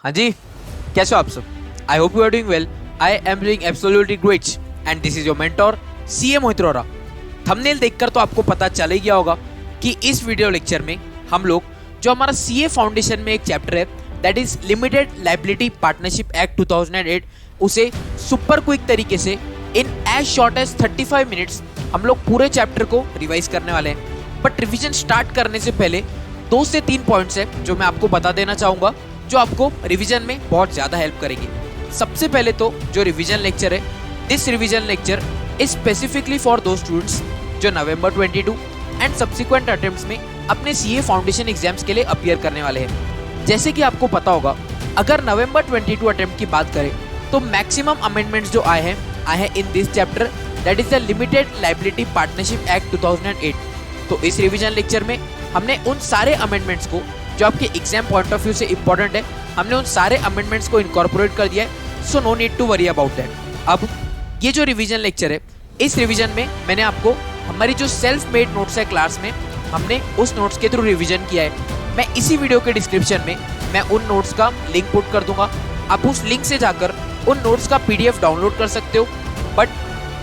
हाँ जी, कैसे हो आप सब? I hope you are doing well. I am doing absolutely great and this is your mentor CA Mohit Rohra. Thumbnail देखकर तो आपको पता चल ही गया होगा कि इस वीडियो लेक्चर में हम लोग जो हमारा सीए फाउंडेशन में एक चैप्टर है that is limited liability partnership act 2008 उसे सुपर क्विक तरीके से इन एज शॉर्ट एज 35 मिनट्स हम लोग पूरे चैप्टर को रिवाइज करने वाले हैं। बट रिवीजन स्टार्ट करने से पहले 2 से 3 पॉइंट्स है जो मैं आपको बता देना चाहूंगा जो आपको रिवीजन में बहुत ज़्यादा हेल्प करेगी। सबसे पहले तो जो रिवीजन लेक्चर है, this revision lecture is specifically for दो स्टूडेंट्स जो नवंबर 22 एंड सब्सिक्वेंट अटेम्प्ट्स में अपने सीए फाउंडेशन एग्जाम्स के लिए अपीयर करने वाले हैं। जैसे कि आपको पता होगा, अगर नवंबर 22 अटेम्प्ट की बात करें तो मैक्सिमम अमेंडमेंट्स जो आए हैं in this chapter that is the limited liability partnership act 2008। तो इस रिवीजन लेक्चर में हमने उन सारे अमेंडमेंट्स को जो आपके एग्जाम पॉइंट ऑफ व्यू से इंपॉर्टेंट है, हमने उन सारे अमेंडमेंट्स को इनकॉर्पोरेट कर दिया है। So no need to worry about that. अब ये जो रिवीजन लेक्चर है, इस रिवीजन में मैंने आपको हमारी जो सेल्फ मेड नोट्स है क्लास में, हमने उस नोट्स के थ्रू रिवीजन किया है। मैं इसी वीडियो के डिस्क्रिप्शन में मैं उन नोट्स का लिंक पुट कर दूंगा। आप उस लिंक से जाकर उन नोट्स का पीडीएफ डाउनलोड कर सकते हो। बट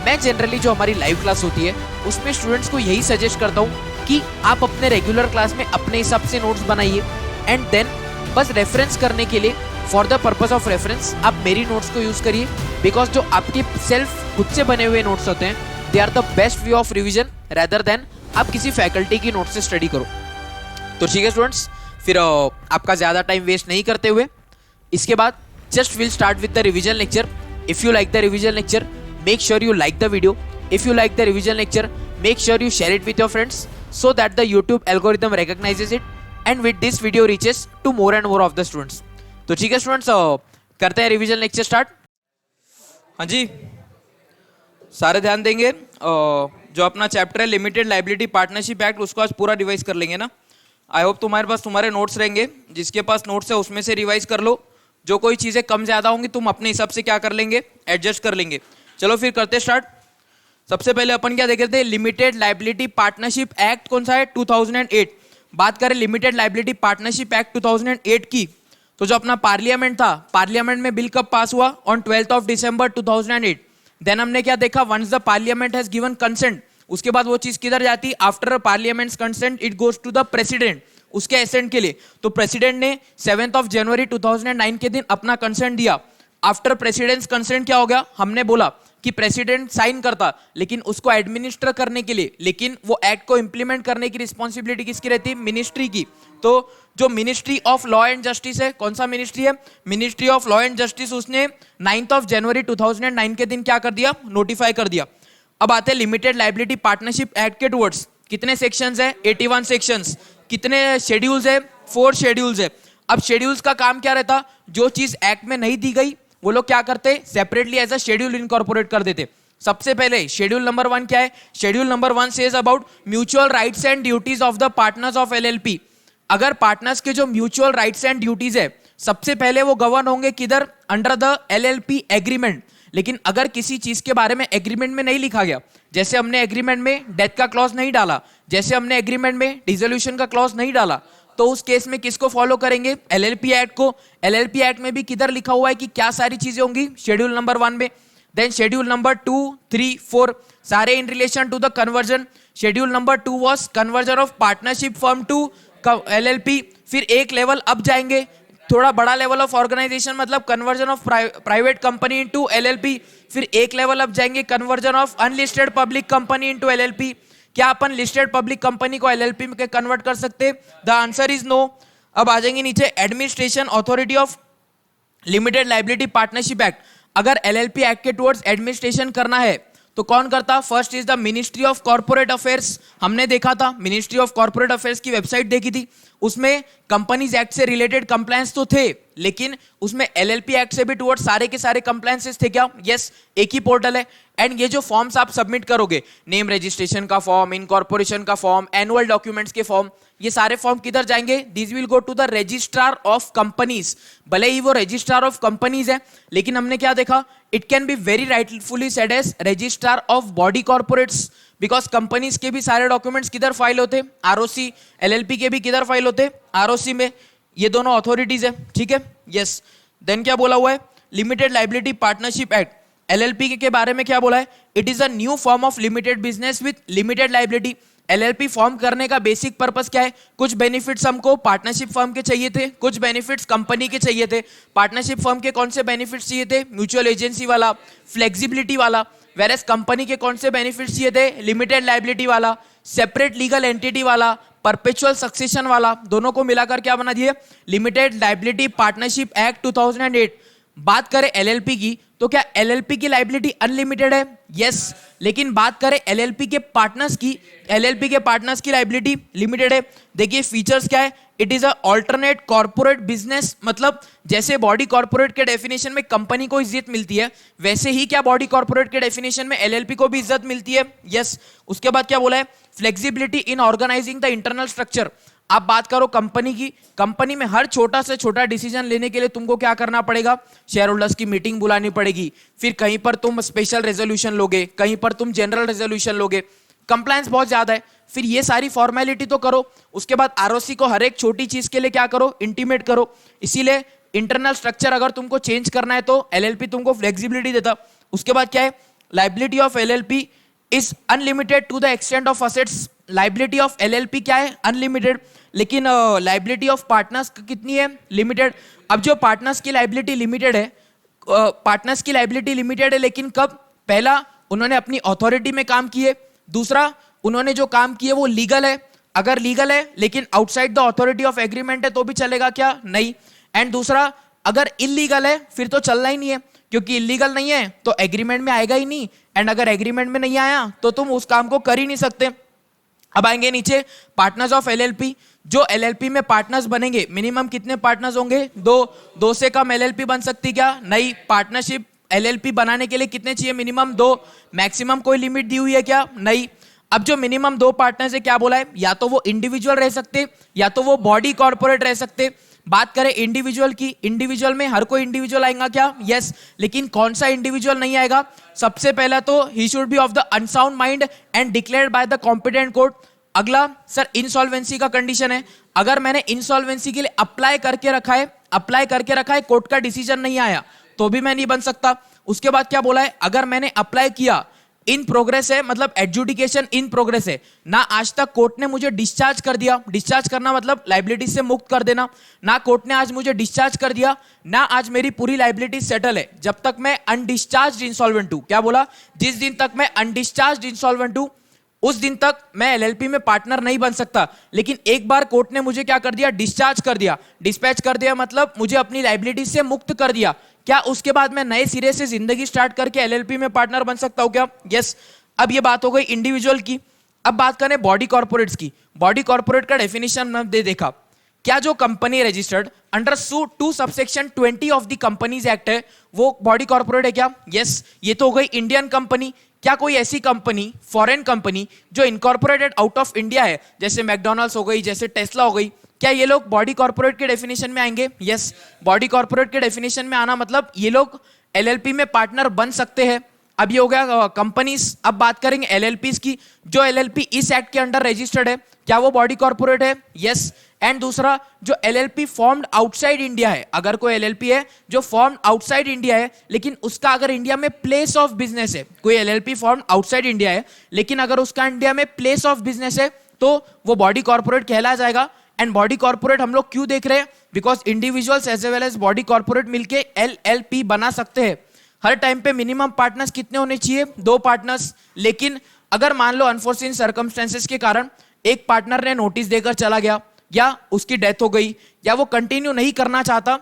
मैं जनरली जो हमारी लाइव क्लास होती है उसमें स्टूडेंट्स को यही सजेस्ट करता हूँ कि आप अपने रेगुलर क्लास में अपने हिसाब से नोट्स बनाइए एंड देन बस रेफरेंस करने के लिए for the purpose of reference आप मेरी नोट्स को यूज़ करिए। बिकॉज जो आपके सेल्फ खुद से बने हुए नोट्स होते हैं they are the best way of revision rather than आप किसी फैकल्टी की नोट्स से स्टडी करो। तो ठीक है स्टूडेंट्स, फिर आपका ज़्यादा टाइम वेस्ट नहीं करते हुए इसके बाद just will start with the revision lecture. If you like the revision lecture make sure you like the video. If you like the revision lecture, make sure you share it with your friends so that the YouTube algorithm recognizes it and with this video reaches to more and more of the students. तो ठीक है students, करते हैं revision lecture start. हाँ जी, सारे ध्यान देंगे। जो अपना चैप्टर है लिमिटेड लायबिलिटी पार्टनरशिप एक्ट, उसको आज पूरा रिवाइज कर लेंगे ना। आई होप तुम्हारे पास तुम्हारे नोट्स रहेंगे, जिसके पास नोट्स है उसमें से रिवाइज कर लो। जो कोई चीज़ें कम ज़्यादा होंगी तुम अपने हिसाब से क्या कर लेंगे, एडजस्ट कर लेंगे। चलो फिर करते स्टार्ट। सबसे पहले अपन क्या देख रहे थे, लिमिटेड लायबिलिटी पार्टनरशिप एक्ट कौन सा है, 2008। बात करें लिमिटेड लायबिलिटी पार्टनरशिप एक्ट 2008 की, तो जो अपना पार्लियामेंट था, पार्लियामेंट में बिल कब पास हुआ, ऑन 12 दिसंबर 2008। देन हमने क्या देखा, once the parliament has given consent, उसके बाद वो चीज किधर जाती, after parliament consent it goes to the president, उसके एसेंट के लिए। तो प्रेसिडेंट ने 7 जनवरी 2009 के दिन अपना कंसेंट दिया। आफ्टर प्रेसिडेंट्स कंसेंट क्या हो गया, हमने बोला कि प्रेसिडेंट साइन करता, लेकिन उसको एडमिनिस्टर करने के लिए, लेकिन वो एक्ट को इंप्लीमेंट करने की रिस्पॉन्सिबिलिटी किसकी रहती है, मिनिस्ट्री की। तो जो ministry of law and justice है, कौन सा मिनिस्ट्री है, ministry of law and justice, उसने 9 जनवरी 2009 के दिन क्या कर दिया, नोटिफाई कर दिया। अब आते हैं लिमिटेड लायबिलिटी पार्टनरशिप एक्ट के टुवर्ड्स। कितने सेक्शंस है, 81 सेक्शंस। कितने शेड्यूल्स है, 4 शेड्यूल्स है। अब शेड्यूल्स का काम क्या रहता, जो चीज एक्ट में नहीं दी गई वो लोग क्या करते, separately as a schedule incorporate कर देते। सबसे पहले शेड्यूल नंबर 1 क्या है, schedule number 1 says about mutual rights and duties of the partners of LLP. अगर पार्टनर्स के जो म्यूचुअल राइट्स एंड ड्यूटीज है, सबसे पहले वो गवर्न होंगे किधर, अंडर द एलएलपी एग्रीमेंट। लेकिन अगर किसी चीज के बारे में एग्रीमेंट में नहीं लिखा गया, जैसे हमने एग्रीमेंट में डेथ का क्लॉज नहीं डाला, जैसे हमने एग्रीमेंट में डिसोल्यूशन का क्लॉज नहीं डाला, तो उस केस में किसको फॉलो करेंगे, एलएलपी एक्ट को। एलएलपी एक्ट में भी किधर लिखा हुआ है कि क्या सारी चीजें होंगी, शेड्यूल नंबर 1 में। देन शेड्यूल नंबर 2, 3, 4 सारे in relation to the conversion. Schedule number 2 was conversion of partnership firm to LLP. फिर एक लेवल अप जाएंगे, थोड़ा बड़ा लेवल ऑफ ऑर्गेनाइजेशन, मतलब conversion of private company into LLP. फिर एक लेवल अप जाएंगे, conversion of unlisted public company into LLP. क्या अपन लिस्टेड पब्लिक कंपनी को एलएलपी में कन्वर्ट कर सकते, द आंसर इज नो। अब आ जाएंगे नीचे, administration authority of limited liability partnership act. अगर एलएलपी एक्ट के टुवर्ड्स एडमिनिस्ट्रेशन करना है तो कौन करता, first is the ministry of corporate affairs. हमने देखा था मिनिस्ट्री ऑफ कॉर्पोरेट अफेयर्स की वेबसाइट देखी थी, उसमें कंपनीज एक्ट से रिलेटेड कंप्लायंस तो थे, लेकिन उसमें एलएलपी एक्ट से भी टुवर्ड्स सारे के सारे कंप्लायंसेस थे क्या, यस, एक ही पोर्टल है। एंड ये जो फॉर्म्स आप सबमिट करोगे, नेम रजिस्ट्रेशन का फॉर्म, इनकॉर्पोरेशन का फॉर्म, एनुअल डॉक्यूमेंट्स के फॉर्म, ये सारे फॉर्म किधर जाएंगे, this will go to the registrar of companies. भले ही वो रजिस्ट्रार ऑफ कंपनीज है, लेकिन हमने क्या देखा, it can be very rightfully said as registrar of body corporates, because companies के भी सारे डॉक्यूमेंट्स किधर फाइल होते, आरओसी। एलएलपी के भी किधर फाइल होते, आरओसी में। ये दोनों अथॉरिटीज है, ठीक है, यस। देन क्या बोला हुआ है, limited liability partnership act, LLP के बारे में क्या बोला है, it is a new form of limited business with limited liability. LLP form करने का बेसिक पर्पस क्या है, कुछ बेनिफिट्स हमको पार्टनरशिप फर्म के चाहिए थे, कुछ बेनिफिट्स कंपनी के चाहिए थे। पार्टनरशिप फर्म के कौन से बेनिफिट्स चाहिए थे, म्यूचुअल एजेंसी वाला, फ्लेक्सिबिलिटी वाला, वेरएस कंपनी के कौन से बेनिफिट्स चाहिए थे, लिमिटेड लाइबिलिटी वाला, सेपरेट लीगल एंटिटी वाला, परपेचुअल सक्सेशन वाला। दोनों को मिलाकर क्या बना दिए, लिमिटेड लाइबिलिटी पार्टनरशिप एक्ट 2008। बात करें एलएलपी की, तो क्या एलएलपी की लाइबिलिटी अनलिमिटेड है, यस। लेकिन बात करें एलएलपी के पार्टनर्स की, एलएलपी के पार्टनर्स की लाइबिलिटी लिमिटेड है। देखिए फीचर्स क्या है, it is a alternate corporate business, मतलब जैसे बॉडी कॉर्पोरेट के डेफिनेशन में कंपनी को इज्जत मिलती है, वैसे ही क्या बॉडी कॉर्पोरेट के डेफिनेशन में एलएलपी को भी इज्जत मिलती है, यस। उसके बाद क्या बोला है, flexibility in organising the internal structure. आप बात करो कंपनी की, कंपनी में हर छोटा से छोटा डिसीजन लेने के लिए तुमको क्या करना पड़ेगा, शेयर होल्डर्स की मीटिंग बुलानी पड़ेगी, फिर कहीं पर तुम स्पेशल रेजोल्यूशन लोगे, कहीं पर तुम जनरल रेजोल्यूशन लोगे, कंप्लायंस बहुत ज्यादा है, फिर ये सारी फॉर्मेलिटी तो करो। उसके बाद आरओसी को हर एक छोटी चीज के लिए क्या करो, इंटीमेट करो। इसीलिए इंटरनल स्ट्रक्चर अगर तुमको चेंज करना है तो एलएलपी तुमको फ्लेक्सिबिलिटी देता। उसके बाद क्या है, liability of LLP is unlimited to the extent of assets. Liability of LLP क्या है, अनलिमिटेड, लेकिन लाइबिलिटी ऑफ पार्टनर्स कितनी है, लिमिटेड। अब जो पार्टनर्स की लाइबिलिटी लिमिटेड है, पार्टनर्स की लाइबिलिटी लिमिटेड है, लेकिन कब, पहला उन्होंने अपनी अथॉरिटी में काम किए, दूसरा उन्होंने जो काम किए वो लीगल है, अगर लीगल है लेकिन outside the authority of agreement है तो भी चलेगा क्या, नहीं। एंड दूसरा अगर इलीगल है फिर तो चलना ही नहीं है, क्योंकि इलीगल नहीं है तो एग्रीमेंट में आएगा ही नहीं, एंड अगर एग्रीमेंट में नहीं आया तो तुम उस काम को कर ही नहीं सकते। अब आएंगे नीचे, पार्टनर्स ऑफ एलएलपी। जो एलएलपी में पार्टनर्स बनेंगे, मिनिमम कितने पार्टनर्स होंगे, दो से कम एलएलपी बन सकती क्या, नहीं। पार्टनरशिप एलएलपी बनाने के लिए कितने चाहिए, मिनिमम 2, मैक्सिमम कोई लिमिट दी हुई है क्या, नहीं। अब जो मिनिमम 2 पार्टनर्स है, क्या बोला है, या तो वो इंडिविजुअल रह सकते या तो वो बॉडी कॉर्पोरेट रह सकते। बात करें इंडिविजुअल की, इंडिविजुअल में हर कोई इंडिविजुअल आएगा क्या, यस। लेकिन कौन सा इंडिविजुअल नहीं आएगा, सबसे पहला तो he should be of the unsound mind and declared by the competent court. अगला सर इंसॉल्वेंसी का कंडीशन है, अगर मैंने इंसॉल्वेंसी के लिए अप्लाई करके रखा है, कोर्ट का डिसीजन नहीं आया तो भी मैं नहीं बन सकता। उसके बाद क्या बोला है, अगर मैंने अप्लाई किया, इन प्रोग्रेस है, मतलब एडजुडिकेशन इन प्रोग्रेस है ना, आज तक कोर्ट ने मुझे डिस्चार्ज कर दिया, डिस्चार्ज करना मतलब लाइबिलिटी से मुक्त कर देना, ना कोर्ट ने आज मुझे डिस्चार्ज कर दिया, ना आज मेरी पूरी लाइबिलिटी सेटल है, जब तक मैं अनडिस्चार्ज इंसॉल्वेंट हूं। क्या बोला, जिस दिन तक मैं अनडिस्चार्ज इंसॉल्वेंट हूं उस दिन तक मैं एलएलपी में पार्टनर नहीं बन सकता। लेकिन एक बार कोर्ट ने मुझे क्या कर दिया, डिस्चार्ज कर दिया, डिस्पैच कर दिया, मतलब मुझे अपनी लाइबिलिटी से मुक्त कर दिया, क्या उसके बाद मैं नए सिरे से जिंदगी स्टार्ट करके एलएलपी में पार्टनर बन सकता हूं क्या, यस। अब ये बात हो गई इंडिविजुअल की। अब बात करें बॉडी कॉर्पोरेट्स की। बॉडी कॉर्पोरेट का डेफिनेशन हमने देखा, क्या जो company registered under 2 subsection 20 of the companies act है वो बॉडी कॉर्पोरेट है क्या, यस। ये तो हो गई इंडियन कंपनी। क्या कोई ऐसी कंपनी, फॉरेन कंपनी जो इनकॉर्पोरेटेड आउट ऑफ इंडिया है, जैसे मैकडोनल्ड्स हो गई, जैसे टेस्ला हो गई, क्या ये लोग बॉडी कॉर्पोरेट के डेफिनेशन में आएंगे, यस। बॉडी कॉर्पोरेट के डेफिनेशन में आना मतलब ये लोग एलएलपी में पार्टनर बन सकते हैं। अब ये हो गया कंपनीज। अब बात करेंगे एलएलपीज की। जो एलएलपी इस एक्ट के अंडर रजिस्टर्ड है, क्या वो बॉडी कॉर्पोरेट है, यस। एंड दूसरा, जो एलएलपी फॉर्म्ड आउटसाइड इंडिया है, अगर कोई एलएलपी है जो फॉर्म्ड आउटसाइड इंडिया है, लेकिन उसका अगर इंडिया में प्लेस ऑफ बिजनेस है, कोई एलएलपी फॉर्म्ड आउटसाइड इंडिया है लेकिन अगर उसका इंडिया में प्लेस ऑफ बिजनेस है तो वो बॉडी कॉर्पोरेट कहला जाएगा। एंड बॉडी कॉर्पोरेट हम लोग क्यों देख रहे हैं, because individuals as well as body corporate मिलके एलएलपी बना सकते हैं। हर टाइम पे मिनिमम पार्टनर्स कितने होने चाहिए, 2 पार्टनर्स। लेकिन अगर मान लो अनफोर्सीन सर्कमस्टेंसेस के कारण एक पार्टनर ने नोटिस देकर चला गया, या उसकी डेथ हो गई, या वो कंटिन्यू नहीं करना चाहता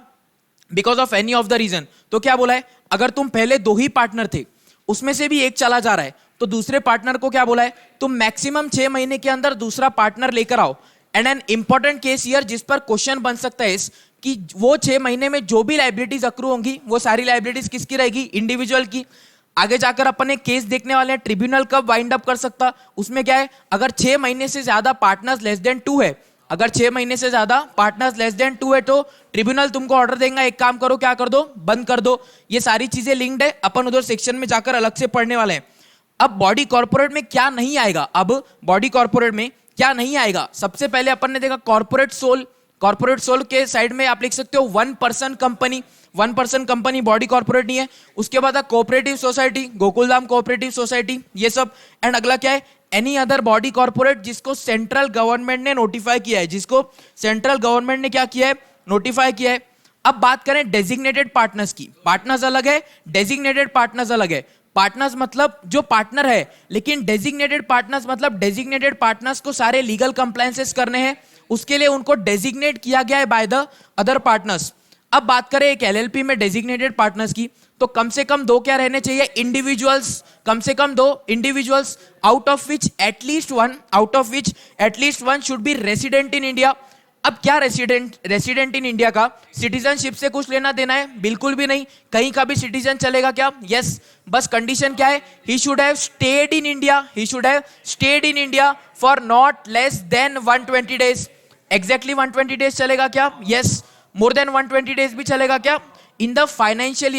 because of any of the reason, तो क्या बोला है, अगर तुम पहले 2 ही पार्टनर थे, उसमें से भी एक चला जा रहा है, तो दूसरे पार्टनर को क्या बोला है, तुम मैक्सिमम 6 महीने के अंदर दूसरा पार्टनर लेकर आओ। And an important case here जिस पर क्वेश्चन बन सकता है कि वो 6 महीने में जो भी लाइबिलिटीज अक्रू होंगी वो सारी लाइबिलिटीज किसकी रहेगी, इंडिविजुअल की। आगे जाकर अपन एक केस देखने वाले हैं, ट्रिब्यूनल कब वाइंड अप कर सकता, उसमें क्या है, अगर 6 महीने से ज्यादा पार्टनर्स लेस देन 2 है, अगर 6 महीने से ज्यादा पार्टनर्स लेस देन 2 है तो ट्रिब्यूनल तुमको ऑर्डर देगा, एक काम करो, क्या कर दो, बंद कर दो। ये सारी चीजें लिंक्ड है, अपन उधर सेक्शन में जाकर अलग से पढ़ने वाले हैं। अब बॉडी कॉर्पोरेट में क्या नहीं आएगा, अब बॉडी कॉर्पोरेट में क्या नहीं आएगा, सबसे पहले अपन ने देखा कॉर्पोरेट सोल। कॉर्पोरेट सोल के साइड में आप लिख सकते हो 1 पर्सन कंपनी बॉडी कॉर्पोरेट नहीं है। उसके बाद cooperative society, Gokuldham cooperative society, ये सब। एंड अगला क्या है, एनी अदर बॉडी कॉर्पोरेट जिसको सेंट्रल गवर्नमेंट ने नोटिफाई किया है, जिसको सेंट्रल गवर्नमेंट ने क्या किया है, नोटिफाई किया है। अब बात करें डेजिग्नेटेड पार्टनर्स की, पार्टनर्स अलग है, डेजिग्नेटेड पार्टनर्स अलग है। पार्टनर्स मतलब जो पार्टनर है, लेकिन डेजिग्नेटेड पार्टनर्स मतलब डेजिग्नेटेड पार्टनर्स को सारे लीगल कंप्लायंसेस करने हैं, उसके लिए उनको डेजिग्नेट किया गया है बाय द अदर पार्टनर्स। अब बात करें एक एलएलपी में डेजिग्नेटेड पार्टनर्स की, तो कम से कम 2 क्या रहने चाहिए, इंडिविजुअल्स, कम से कम 2 individuals, out of which at least one should be resident in India. अब क्या रेसिडेंट इन इंडिया का सिटीजनशिप से कुछ लेना देना है? बिल्कुल भी नहीं। कहीं का भी सिटीजन चलेगा क्या? यस। बस कंडीशन क्या है, he should have stayed in India for not less than 120 days. Exactly 120 days चलेगा क्या? यस। मोर देन 120 डेज भी चलेगा क्या? In the financial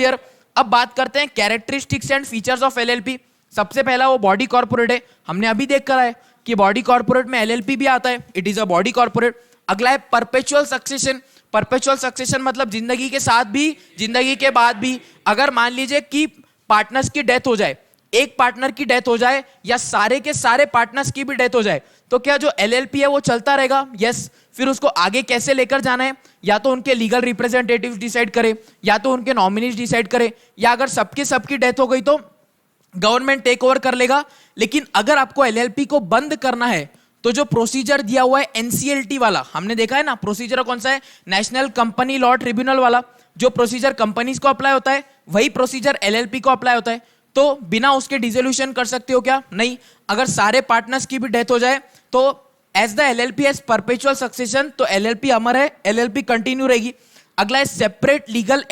year. अब बात करते हैं characteristics and features of LLP. सबसे पहला वो बॉडी कॉर्पोरेट है, हमने अभी देख कर आए कि बॉडी कॉर्पोरेट में एलएलपी भी आता है, it is a body corporate. अगला है परपेचुअल सक्सेशन मतलब जिंदगी के साथ भी जिंदगी के बाद भी, अगर मान लीजिए कि पार्टनर्स की डेथ हो जाए, एक पार्टनर की डेथ हो जाए या सारे के सारे पार्टनर्स की भी डेथ हो जाए, तो क्या जो एलएलपी है वो चलता रहेगा? यस। फिर उसको आगे कैसे लेकर जाना है, या तो उनके लीगल रिप्रेजेंटेटिव डिसाइड करे, या तो उनके नॉमिनीज डिसाइड करे, या अगर सबकी डेथ हो गई तो गवर्नमेंट टेक ओवर कर लेगा। लेकिन अगर आपको एलएलपी को बंद करना है तो जो प्रोसीजर दिया हुआ है एनसीएलटी वाला, हमने देखा है ना, प्रोसीजर कौन सा है, नेशनल कंपनी लॉ ट्रिब्यूनल वाला, जो प्रोसीजर कंपनीज को अप्लाई होता है वही प्रोसीजर एलएलपी को अप्लाई होता है। तो बिना उसके डिसोल्यूशन कर सकते हो क्या? नहीं। अगर सारे पार्टनर्स की भी डेथ हो जाए तो as the LLP as perpetual succession, तो एलएलपी अमर है, एलएलपी कंटिन्यू रहेगी। अगला है सेपरेट लीगल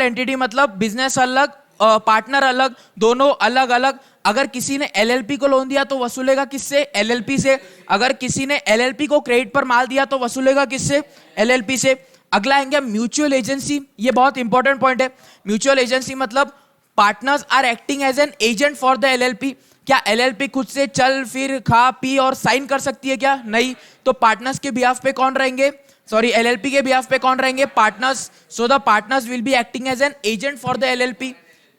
एंटिटी मतलब बिजनेस अलग, पार्टनर अलग, दोनों अलग अलग। अगर किसी ने एलएलपी को लोन दिया तो वसूलेगा किससे? एलएलपी से। अगर किसी ने एलएलपी को क्रेडिट पर माल दिया तो वसूलेगा किससे? एलएलपी से। अगला आएंगे म्यूचुअल एजेंसी, ये बहुत इंपॉर्टेंट पॉइंट है। म्यूचुअल एजेंसी मतलब partners are acting as an agent for the LLP. क्या एलएलपी खुद से चल फिर खा पी और साइन कर सकती है क्या? नहीं। तो पार्टनर्स के बिहाफ पे कौन रहेंगे, एलएलपी के बिहाफ पे कौन रहेंगे? Partners. So the partners will be acting as an agent for the LLP.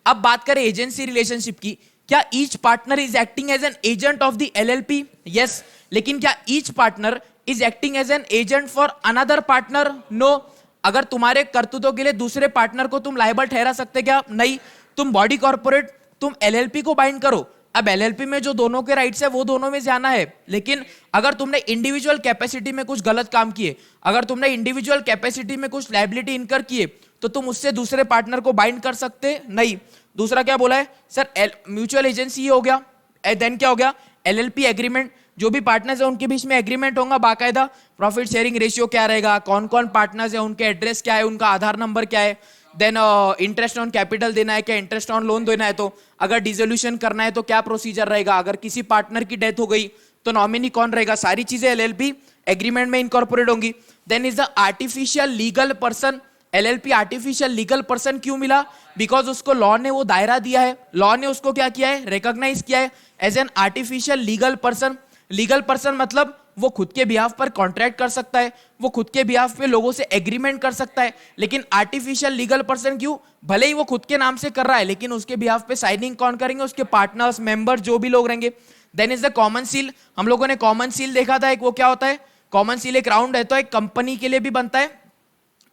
अब बात करें एजेंसी रिलेशनशिप की, क्या each partner is acting as an agent of the LLP? Yes. लेकिन क्या each partner is acting as an agent for another partner? No. अगर तुम्हारे करतूतों के लिए दूसरे पार्टनर को तुम लायबल ठहरा सकते क्या? नहीं। तुम बॉडी कॉर्पोरेट, तुम एलएलपी को बाइंड करो। अब एलएलपी में जो दोनों के राइट्स है वो दोनों में जाना है, लेकिन अगर तुमने इंडिविजुअल कैपेसिटी में कुछ गलत काम किए, अगर तुमने इंडिविजुअल कैपेसिटी में कुछ लायबिलिटी इनकर किए, तो तुम उससे दूसरे पार्टनर को बाइंड कर सकते नहीं। दूसरा क्या बोला है सर, म्यूचुअल एजेंसी हो गया। देन क्या हो गया? एलएलपी एग्रीमेंट, जो भी पार्टनर्स है उनके बीच में एग्रीमेंट होगा बाकायदा, प्रॉफिट शेयरिंग रेशियो क्या रहेगा, कौन कौन पार्टनर्स है, उनके एड्रेस क्या है, उनका आधार नंबर क्या है, देन इंटरेस्ट ऑन कैपिटल देना है क्या, इंटरेस्ट ऑन लोन देना है, तो अगर डिसोल्यूशन करना है तो क्या प्रोसीजर रहेगा, अगर किसी पार्टनर की डेथ हो गई तो नॉमिनी कौन रहेगा, सारी चीजें एलएलपी एग्रीमेंट में इनकॉर्पोरेट होंगी। Then is the artificial legal person. LLP artificial legal person क्यों मिला? बिकॉज उसको लॉ ने वो दायरा दिया है, लॉ ने उसको क्या किया है, रिकॉग्नाइज किया है as an artificial legal person. Legal person मतलब वो खुद के बिहाफ पर कॉन्ट्रैक्ट कर सकता है, वो खुद के बिहाफ पे लोगों से एग्रीमेंट कर सकता है, लेकिन आर्टिफिशियल लीगल पर्सन क्यों? भले ही वो खुद के नाम से कर रहा है, लेकिन उसके बिहाफ पे साइनिंग कौन करेंगे? उसके पार्टनर्स, मेंबर, जो भी लोग रहेंगे। Then is the common seal. हम लोगों ने कॉमन सील देखा था, एक वो क्या होता है, कॉमन सील एक राउंड है, तो एक कंपनी के लिए भी बनता है,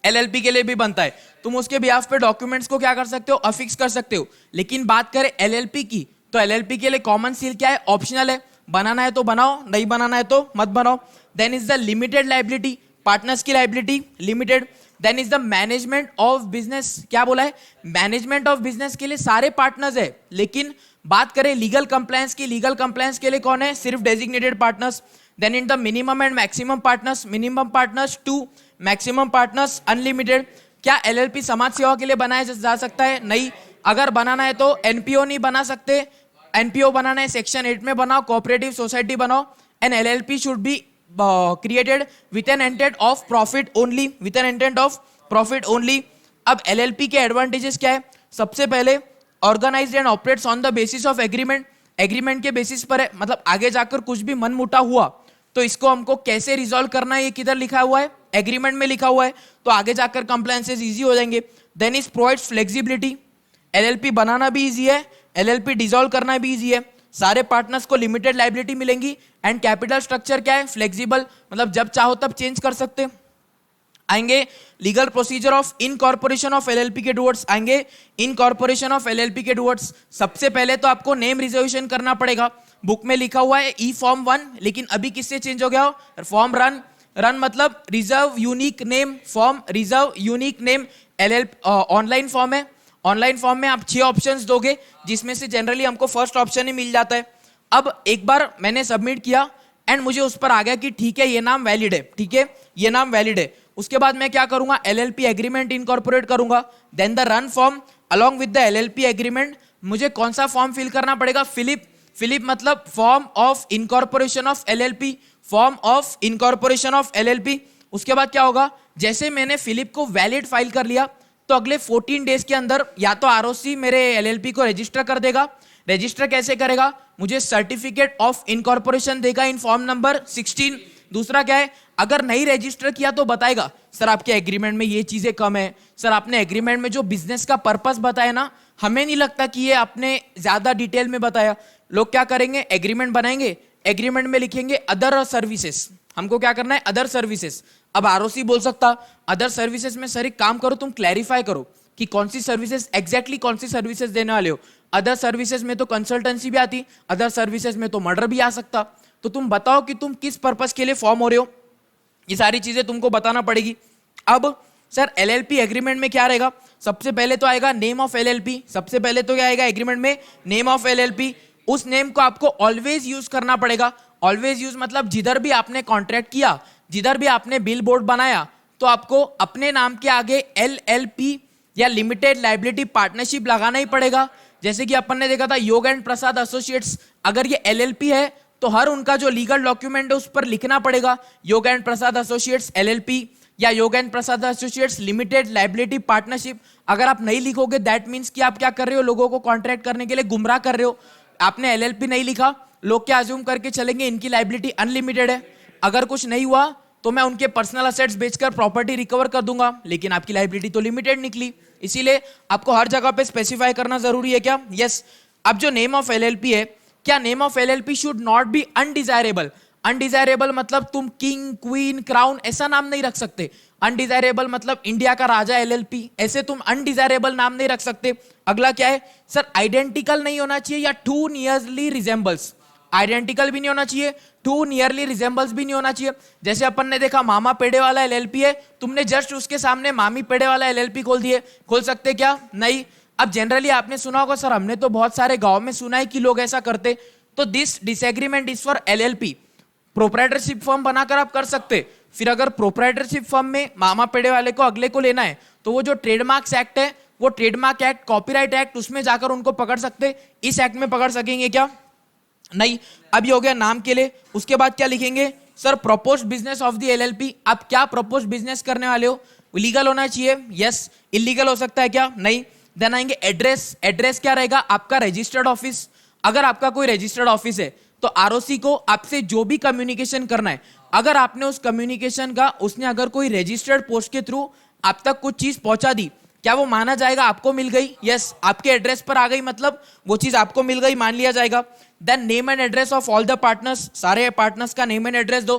एलएलपी के लिए भी बनता है। तुम उसके बिहाफ पे डॉक्यूमेंट्स को क्या कर सकते हो, अफिक्स कर सकते हो। लेकिन बात करें एलएलपी की, तो एलएलपी के लिए कॉमन सील क्या है, ऑप्शनल है, बनाना है तो बनाओ, नहीं बनाना है तो मत बनाओ। Then is the limited liability, partners की liability limited. Then is the management of business. क्या बोला है, मैनेजमेंट ऑफ बिजनेस के लिए सारे पार्टनर्स है, लेकिन बात करें लीगल कंप्लायंस की, लीगल कंप्लायंस के लिए कौन है, सिर्फ designated partners. Then in the minimum and maximum partners, minimum partners 2, maximum partners unlimited. क्या एलएलपी समाज सेवा के लिए बनाया जा सकता है? नहीं। अगर बनाना है तो एनपीओ नहीं बना सकते, एनपीओ बनाना है सेक्शन 8 में बनाओ, कोऑपरेटिव सोसाइटी बनाओ। An LLP should be created with an intent of profit only, with an intent of profit only. अब एलएलपी के एडवांटेजेस क्या है? सबसे पहले organised and operates on the basis of agreement, agreement के बेसिस पर है, मतलब आगे जाकर कुछ भी मनमुटाव हुआ तो इसको हमको कैसे रिजॉल्व करना है, ये किधर लिखा हुआ है, एग्रीमेंट में लिखा हुआ है, तो आगे जाकर कंप्लायंसेस इजी हो जाएंगे। Then is provides flexibility, LLP बनाना भी इजी है, एलएलपी डिसॉल्व करना भी इजी है, सारे पार्टनर्स को लिमिटेड लायबिलिटी मिलेंगी, एंड कैपिटल स्ट्रक्चर क्या है, फ्लेक्सिबल, मतलब जब चाहो तब चेंज कर सकते हैं। आएंगे legal procedure of incorporation of LLP के टुवर्ड्स, आएंगे इनकॉर्पोरेशन ऑफ एलएलपी के टुवर्ड्स। सबसे पहले तो आपको नेम रिजर्वेशन करना पड़ेगा, बुक में लिखा हुआ है ई फॉर्म 1, लेकिन अभी किससे चेंज हो गया हो, फॉर्म रन, रन मतलब reserve unique name, form reserve unique name, LL online form है, ऑनलाइन फॉर्म में आप 6 ऑप्शंस दोगे, जिसमें से जनरली हमको फर्स्ट ऑप्शन ही मिल जाता है। अब एक बार मैंने सबमिट किया एंड मुझे उस पर आ गया कि ठीक है ये नाम वैलिड है, ठीक है ये नाम वैलिड है, उसके बाद मैं क्या करूंगा, एलएलपी एग्रीमेंट इनकॉर्पोरेट करूंगा, then the run form along with the LLP agreement. मुझे कौन सा फॉर्म फिल करना पड़ेगा, फिलिप मतलब form of incorporation of LLP, form of incorporation of LLP. उसके बाद क्या होगा, जैसे मैंने फिलिप को वैलिड फाइल कर लिया तो अगले 14 डेज के अंदर या तो आरओसी मेरे एलएलपी को रजिस्टर कर देगा। रजिस्टर कैसे करेगा, मुझे सर्टिफिकेट ऑफ इनकॉर्पोरेशन देगा इन फॉर्म नंबर 16। दूसरा क्या है, अगर नहीं रजिस्टर किया तो बताएगा सर आपके एग्रीमेंट में ये चीजें कम है, सर आपने एग्रीमेंट में जो बिजनेस का पर्पस बताया ना, हमें नहीं लगता कि ये आपने ज्यादा डिटेल में बताया। लोग क्या करेंगे, एग्रीमेंट बनाएंगे, एग्रीमेंट में लिखेंगे अदर सर्विसेज, हमको क्या करना है, अदर सर्विसेज। अब आरओसी बोल सकता अदर सर्विसेज में सर एक काम करो, तुम क्लैरिफाई करो कि कौन सी सर्विसेज एग्जैक्टली कौन सी सर्विसेज देने वाले हो। अदर सर्विसेज में तो कंसल्टेंसी भी आती, अदर सर्विसेज में तो मर्डर भी आ सकता, तो तुम बताओ कि तुम किस पर्पस के लिए फॉर्म हो रहे हो, ये सारी चीजें तुमको बताना पड़ेगी। अब सर एलएलपी एग्रीमेंट में क्या रहेगा, सबसे पहले तो आएगा नेम ऑफ एलएलपी, सबसे पहले तो क्या आएगा एग्रीमेंट में, नेम ऑफ एलएलपी। उस नेम को आपको ऑलवेज यूज करना पड़ेगा। ऑलवेज यूज मतलब जिधर भी आपने कॉन्ट्रैक्ट किया, जिधर भी आपने बिल बोर्ड बनाया, तो आपको अपने नाम के आगे एलएलपी या लिमिटेड लायबिलिटी पार्टनरशिप लगाना ही पड़ेगा। जैसे कि अपन ने देखा था योग एंड प्रसाद एसोसिएट्स, अगर ये एलएलपी है तो हर उनका जो लीगल डॉक्यूमेंट है उस पर लिखना पड़ेगा योग एंड प्रसाद एसोसिएट्स एलएलपी या योग and Prasad associates limited liability partnership. अगर आप नहीं लिखोगे दैट मीन्स कि आप क्या कर रहे हो, लोगों को कॉन्ट्रैक्ट करने के लिए गुमराह कर रहे हो। आपने एलएलपी नहीं लिखा, लोग क्या अज्यूम करके चलेंगे इनकी लायबिलिटी अनलिमिटेड है, अगर कुछ नहीं हुआ तो मैं उनके पर्सनल असेट्स बेचकर प्रॉपर्टी रिकवर कर दूंगा, लेकिन आपकी लायबिलिटी तो लिमिटेड निकली। इसीलिए आपको हर जगह पे स्पेसिफाई करना जरूरी है क्या, यस। अब जो नेम ऑफ एलएलपी है, क्या name of LLP should not be undesirable. Undesirable मतलब तुम किंग क्वीन क्राउन ऐसा नाम नहीं रख सकते। अनडिजायरेबल मतलब इंडिया का राजा एलएलपी, ऐसे तुम अनडिजायरेबल नाम नहीं रख सकते। अगला क्या है सर, आइडेंटिकल नहीं होना चाहिए या टू नियरली रिजेंबल्स, आइडेंटिकल भी नहीं होना चाहिए, टू नियरली रिजेंबल्स भी नहीं होना चाहिए। जैसे अपन ने देखा मामा पेड़े वाला एलएलपी है, तुमने जस्ट उसके सामने मामी पेड़े वाला एलएलपी खोल सकते क्या, नहीं। अब जनरली आपने सुना होगा सर, हमने तो बहुत सारे गांव में सुना है कि लोग ऐसा करते, तो this disagreement is for LLP. Proprietorship firm बनाकर आप कर सकते। फिर अगर प्रोप्राइटरशिप फर्म में मामा पेड़े वाले को अगले को लेना है तो वो जो ट्रेडमार्क्स एक्ट है, वो ट्रेडमार्क एक्ट, कॉपीराइट एक्ट, उसमें जाकर उनको पकड़ सकते। इस एक्ट में पकड़ सकेंगे क्या, नहीं। अब ये हो गया नाम के लिए। उसके बाद क्या लिखेंगे sir, proposed business of the LLP. आप क्या प्रपोज्ड बिजनेस करने वाले हो, लीगल होना चाहिए, यस। इलीगल हो सकता है क्या, नहीं। देन आएंगे एड्रेस। एड्रेस क्या रहेगा, आपका रजिस्टर्ड ऑफिस। अगर आपका कोई रजिस्टर्ड ऑफिस है तो आरओसी को आपसे जो भी कम्युनिकेशन करना है, अगर आपने उस कम्युनिकेशन का, उसने अगर कोई रजिस्टर्ड पोस्ट के थ्रू आप तक कुछ चीज पहुंचा दी, क्या वो माना जाएगा आपको मिल गई, यस। आपके एड्रेस पर आ गई मतलब वो चीज आपको मिल गई, मान लिया जाएगा। Then name and address of all the partners, सारे पार्टनर्स का नेम एंड एड्रेस दो।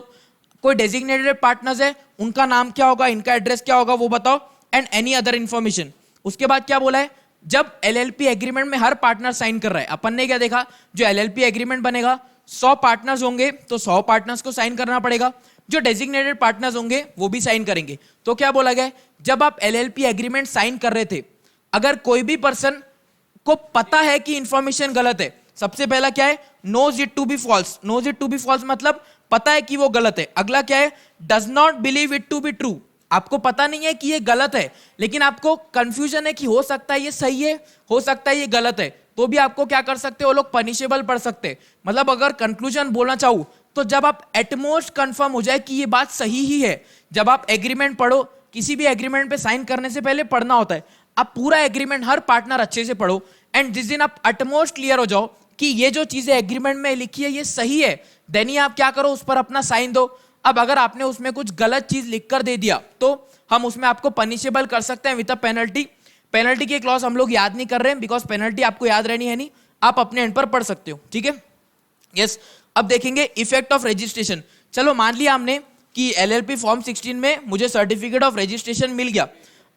कोई डेजिग्नेटेड पार्टनर्स है, उनका नाम क्या होगा, इनका एड्रेस क्या होगा वो बताओ, एंड एनी अदर इंफॉर्मेशन। उसके बाद क्या बोला है, जब एलएलपी एग्रीमेंट में हर पार्टनर साइन कर रहा है, अपन ने क्या देखा, जो एलएलपी एग्रीमेंट बनेगा 100 पार्टनर्स होंगे तो 100 पार्टनर्स को साइन करना पड़ेगा। जो डेजिग्नेटेड पार्टनर्स होंगे वो भी साइन करेंगे। तो क्या बोला गया, जब आप एलएलपी एग्रीमेंट साइन कर रहे थे, अगर कोई भी पर्सन को पता है कि इंफॉर्मेशन गलत है, सबसे पहला क्या है, knows it to be false. Knows it to be false मतलब पता है कि वो गलत है। अगला क्या है, does not believe it to be true. आपको पता नहीं है कि ये गलत है, लेकिन आपको कंफ्यूजन है कि हो सकता है ये सही है, हो सकता है ये गलत है, तो भी आपको क्या कर सकते, वो लोग पनिशेबल पढ़ सकते। मतलब अगर कंक्लूजन बोलना चाहूं तो जब आप एटमोस्ट कंफर्म हो जाए कि ये बात सही ही है, जब आप एग्रीमेंट पढ़ो, किसी भी एग्रीमेंट पे साइन करने से पहले पढ़ना होता है, आप पूरा एग्रीमेंट हर पार्टनर अच्छे से पढ़ो, एंड जिस दिन आप एटमोस्ट क्लियर हो जाओ कि ये जो चीजें एग्रीमेंट में लिखी है ये सही है, देन ही आप क्या करो, उस पर अपना साइन दो। अब अगर आपने उसमें कुछ गलत चीज लिखकर दे दिया तो हम उसमें आपको पनिशेबल कर सकते हैं विद अ पेनल्टी। पेनल्टी के क्लॉज हम लोग याद नहीं कर रहे हैं बिकॉज पेनल्टी आपको याद रहनी है नहीं, आप अपने एंड पर पढ़ सकते हो, ठीक है। यस, अब देखेंगे इफेक्ट ऑफ रजिस्ट्रेशन। चलो मान लिया हमने कि एलएलपी फॉर्म 16 में मुझे सर्टिफिकेट ऑफ रजिस्ट्रेशन मिल गया।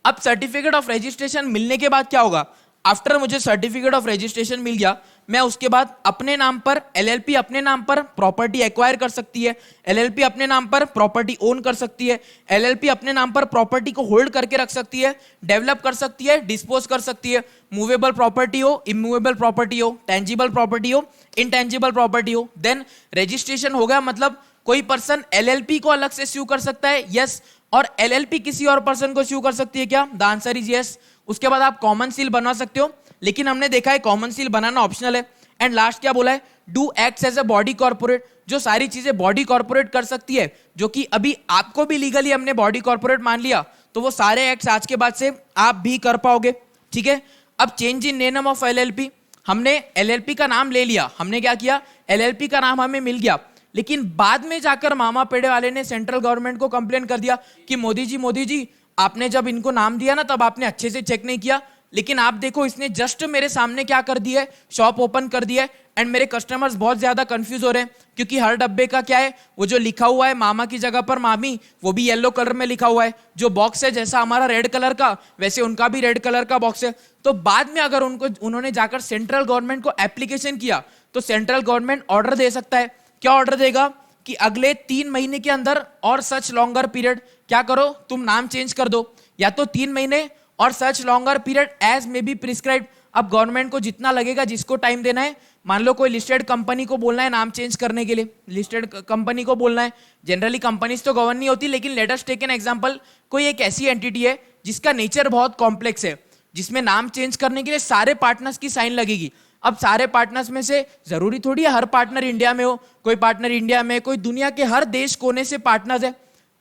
अब सर्टिफिकेट ऑफ रजिस्ट्रेशन मिलने के बाद क्या होगा, आफ्टर मुझे सर्टिफिकेट ऑफ रजिस्ट्रेशन मिल गया, मैं उसके बाद अपने नाम पर एलएलपी अपने नाम पर प्रॉपर्टी एक्वायर कर सकती है, एलएलपी अपने नाम पर प्रॉपर्टी ओन कर सकती है, एलएलपी अपने नाम पर प्रॉपर्टी को होल्ड करके रख सकती है, डेवलप कर सकती है, डिस्पोज कर सकती है, मूवेबल प्रॉपर्टी हो, इमूवेबल प्रॉपर्टी हो, टेंजिबल प्रॉपर्टी हो, इनटेंजिबल प्रॉपर्टी हो। देन रजिस्ट्रेशन हो गया, मतलब कोई पर्सन एलएलपी को अलग से स्यू कर सकता है, यस, और एलएलपी किसी और पर्सन को स्यू कर सकती है क्या, द आंसर इज यस। उसके बाद आप कॉमन सील बना सकते हो, लेकिन हमने देखा है कॉमन सील बनाना ऑप्शनल है। एंड लास्ट क्या बोला है, do acts as a body corporate, जो सारी चीजें बॉडी कॉर्पोरेट कर सकती है, जो कि अभी आपको भी लीगली हमने बॉडी कॉर्पोरेट मान लिया, तो वो सारे एक्ट्स आज के बाद से आप भी कर पाओगे, ठीक है। अब change in name of LLP, हमने एलएलपी का नाम ले लिया, हमने क्या किया, एलएलपी का नाम हमें मिल गया, लेकिन बाद में जाकर मामा पेड़े वाले ने सेंट्रल गवर्नमेंट को कंप्लेन कर दिया कि मोदी जी आपने जब इनको नाम दिया ना तब आपने अच्छे से चेक नहीं किया, लेकिन आप देखो इसने जस्ट मेरे सामने क्या कर दिया है, शॉप ओपन कर दिया है, एंड मेरे कस्टमर्स बहुत ज्यादा कंफ्यूज हो रहे हैं क्योंकि हर डब्बे का क्या है, वो जो लिखा हुआ है मामा की जगह पर मामी, वो भी येलो कलर में लिखा हुआ है, जो बॉक्स है जैसा हमारा रेड कलर का वैसे उनका भी रेड कलर का बॉक्स है। तो बाद में अगर उन्होंने जाकर सेंट्रल गवर्नमेंट को एप्लीकेशन किया तो सेंट्रल गवर्नमेंट ऑर्डर दे सकता है। क्या ऑर्डर देगा कि अगले 3 महीने के अंदर और सच लॉन्गर पीरियड क्या करो, तुम नाम चेंज कर दो, या तो 3 महीने और such longer period as may be prescribe. अब गवर्नमेंट को जितना लगेगा, जिसको टाइम देना है, मान लो कोई लिस्टेड कंपनी को बोलना है नाम चेंज करने के लिए, लिस्टेड कंपनी को बोलना है, जनरली कंपनीज तो गवर्न नहीं होती, लेकिन let us take an example, कोई एक ऐसी एंटिटी है जिसका नेचर बहुत कॉम्प्लेक्स है, जिसमें नाम चेंज करने के लिए सारे पार्टनर्स की साइन लगेगी। अब सारे पार्टनर्स में से जरूरी थोड़ी है हर पार्टनर इंडिया में हो, कोई पार्टनर इंडिया में, कोई दुनिया के हर देश कोने से पार्टनर्स है।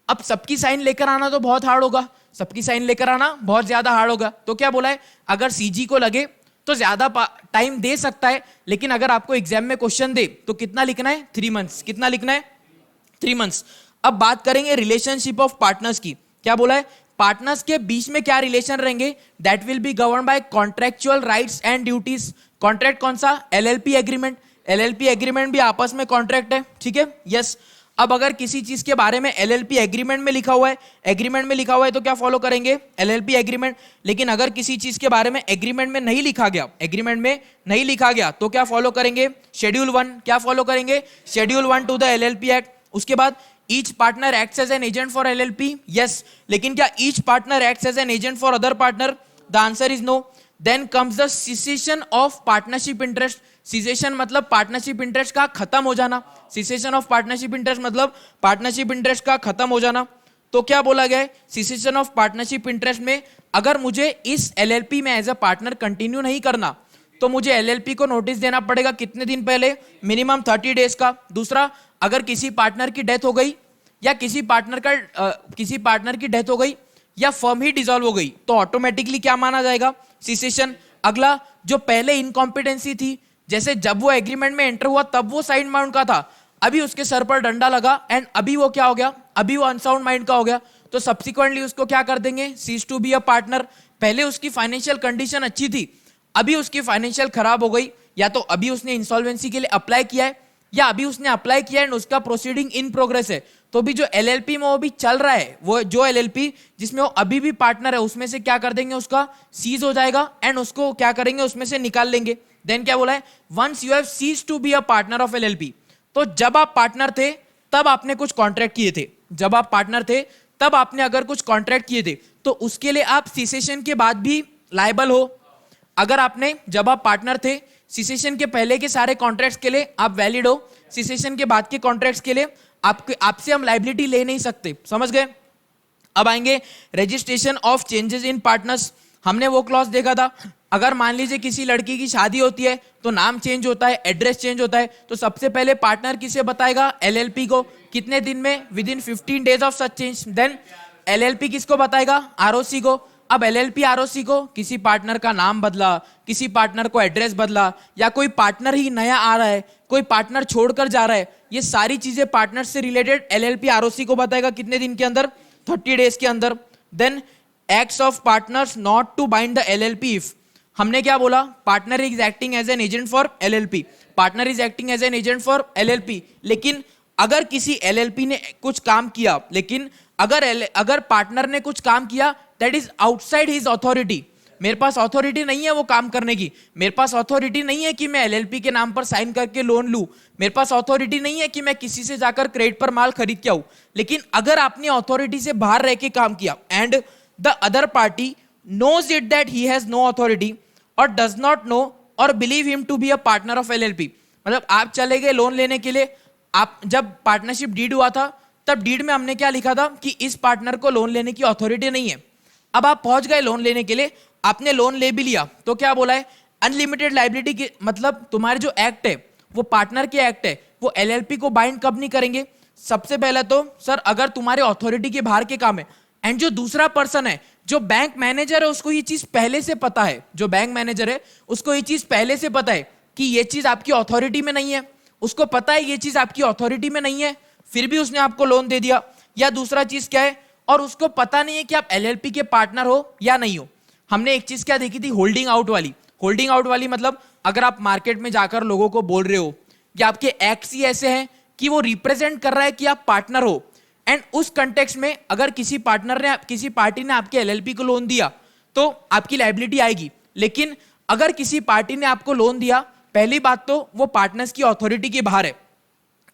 अब सबकी साइन लेकर आना तो बहुत हार्ड होगा, सबकी साइन लेकर आना बहुत ज्यादा हार्ड होगा। तो क्या बोला है, अगर सीजी को लगे तो ज्यादा टाइम दे सकता है, लेकिन अगर आपको एग्जाम में क्वेश्चन दे तो कितना लिखना है, 3 मंथ्स। कितना लिखना है, 3 मंथ्स। अब बात करेंगे रिलेशनशिप ऑफ पार्टनर्स की। क्या बोला है, पार्टनर्स के बीच में क्या रिलेशन रहेंगे, that will be govern bye contractual rights and duties. Contract कौन सा, एलएलपी एग्रीमेंट, एलएलपी एग्रीमेंट भी आपस में कॉन्ट्रैक्ट है, ठीक है, यस। अब अगर किसी चीज के बारे में एलएलपी एग्रीमेंट में लिखा हुआ है, एग्रीमेंट में लिखा हुआ है तो क्या फॉलो करेंगे, एलएलपी एग्रीमेंट। लेकिन अगर किसी चीज के बारे में एग्रीमेंट में नहीं लिखा गया, एग्रीमेंट में नहीं लिखा गया तो क्या फॉलो करेंगे, शेड्यूल 1। क्या फॉलो करेंगे, schedule 1 to the LLP act. उसके बाद each partner acts as an agent for LLP, yes, लेकिन क्या each partner acts as an agent for other partner, the answer is no. Then comes the cessation of partnership interest. Cessation मतलब partnership interest का खत्म हो जाना, cessation of partnership interest मतलब partnership interest का खत्म हो जाना। तो क्या बोला गया है, सिसेशन ऑफ पार्टनरशिप इंटरेस्ट में अगर मुझे इस एलएलपी में एज अ पार्टनर कंटिन्यू नहीं करना तो मुझे एलएलपी को नोटिस देना पड़ेगा कितने दिन पहले, मिनिमम 30 डेज का। दूसरा, अगर किसी पार्टनर की डेथ हो गई या किसी पार्टनर की डेथ हो गई या फर्म ही डिसॉल्व हो गई तो ऑटोमेटिकली क्या माना जाएगा, सिसेशन। अगला, जो पहले इनकॉम्पिटेंसी थी, जैसे जब वो एग्रीमेंट में एंटर हुआ तब वो साइंड माइंड का था, अभी उसके सर पर डंडा लगा एंड अभी वो क्या हो गया, अभी वो अनसाउंड माइंड का हो गया, तो सब्सिक्वेंटली उसको क्या कर देंगे, cease to be a partner. पहले उसकी फाइनेंशियल कंडीशन अच्छी थी, अभी उसकी फाइनेंशियल खराब हो गई, या तो अभी उसने इंसॉल्वेंसी के लिए अप्लाई किया है या अभी उसने अप्लाई किया एंड उसका प्रोसीडिंग इन प्रोग्रेस है, तो भी जो एलएलपी में वो भी चल रहा है, वो जो एलएलपी जिसमें वो अभी भी पार्टनर है उसमें से क्या कर देंगे, उसका सीज हो जाएगा एंड उसको क्या करेंगे, उसमें से निकाल लेंगे। देन क्या बोला है, once you have cease to be a partner of LLP, तो जब आप पार्टनर थे तब आपने कुछ कॉन्ट्रैक्ट किए थे, जब आप पार्टनर थे तब आपने अगर कुछ कॉन्ट्रैक्ट किए थे तो उसके लिए आप सिसेशन के बाद भी लायबल हो। अगर आपने, जब आप पार्टनर थे, सिसेशन के पहले के सारे कॉन्ट्रैक्ट्स के लिए आप वैलिड हो, सिसेशन के बाद के कॉन्ट्रैक्ट्स के लिए आपसे हम लायबिलिटी ले नहीं सकते, समझ गए। अब आएंगे registration of changes in partners. हमने वो क्लॉज देखा था, अगर मान लीजिए किसी लड़की की शादी होती है तो नाम चेंज होता है, एड्रेस चेंज होता है, तो सबसे पहले पार्टनर किसे बताएगा, एलएलपी को। कितने दिन में, within 15 days of such change. Then LLP किसको बताएगा, आरओसी को। अब एलएलपी आरओसी को किसी पार्टनर का नाम बदला, किसी पार्टनर को एड्रेस बदला, या कोई पार्टनर ही नया आ रहा है, कोई पार्टनर छोड़कर जा रहा है, ये सारी चीजें पार्टनर से रिलेटेड एलएलपी आरओसी को बताएगा कितने दिन के अंदर, 30 डेज के अंदर। Then acts of partners not to bind the LLP if, हमने क्या बोला, partner is acting as an agent for LLP, partner is acting as an agent for LLP. लेकिन अगर किसी एलएलपी ने कुछ काम किया, लेकिन अगर पार्टनर ने कुछ काम किया that is outside his authority, मेरे पास अथॉरिटी नहीं है वो काम करने की, मेरे पास अथॉरिटी नहीं है कि मैं एलएलपी के नाम पर साइन करके लोन लूं, मेरे पास अथॉरिटी नहीं है कि मैं किसी से जाकर क्रेडिट पर माल खरीद के आऊं। लेकिन अगर आपने अथॉरिटी से बाहर रह के काम किया and the other party knows it that he has no authority or does not know or believe him to be a partner of LLP, मतलब आप चले गए लोन लेने के लिए, आप जब पार्टनरशिप डीड हुआ था तब डीड में हमने क्या लिखा था कि इस पार्टनर को लोन लेने की अथॉरिटी नहीं है। अब आप पहुंच गए लोन लेने के लिए, आपने लोन ले भी लिया, तो क्या बोला है, अनलिमिटेड लाइबिलिटी की, मतलब तुम्हारे जो एक्ट है वो पार्टनर के एक्ट है, वो एलएलपी को बाइंड कब नहीं करेंगे। सबसे पहले तो सर अगर तुम्हारे अथॉरिटी के बाहर के काम है, एंड जो दूसरा पर्सन है, जो बैंक मैनेजर है, उसको ये चीज पहले से पता है, जो बैंक मैनेजर है उसको ये चीज पहले से पता है कि ये चीज आपकी अथॉरिटी में नहीं है, उसको पता है ये चीज आपकी अथॉरिटी में नहीं है, फिर भी उसने आपको लोन दे दिया। या दूसरा चीज क्या है, और उसको पता नहीं है कि आप एलएलपी के पार्टनर हो या नहीं हो। हमने एक चीज क्या देखी थी, होल्डिंग आउट वाली। होल्डिंग आउट वाली मतलब अगर आप मार्केट में जाकर लोगों को बोल रहे हो कि आपके एक्ट्स ही ऐसे हैं कि वो रिप्रेजेंट कर रहा है कि आप पार्टनर हो, एंड उस कंटेक्स्ट में अगर किसी पार्टनर ने, किसी पार्टी ने आपके एलएलपी को लोन दिया तो आपकी लायबिलिटी आएगी। लेकिन अगर किसी पार्टी ने आपको लोन दिया, पहली बात तो वो पार्टनर्स की अथॉरिटी के बाहर है,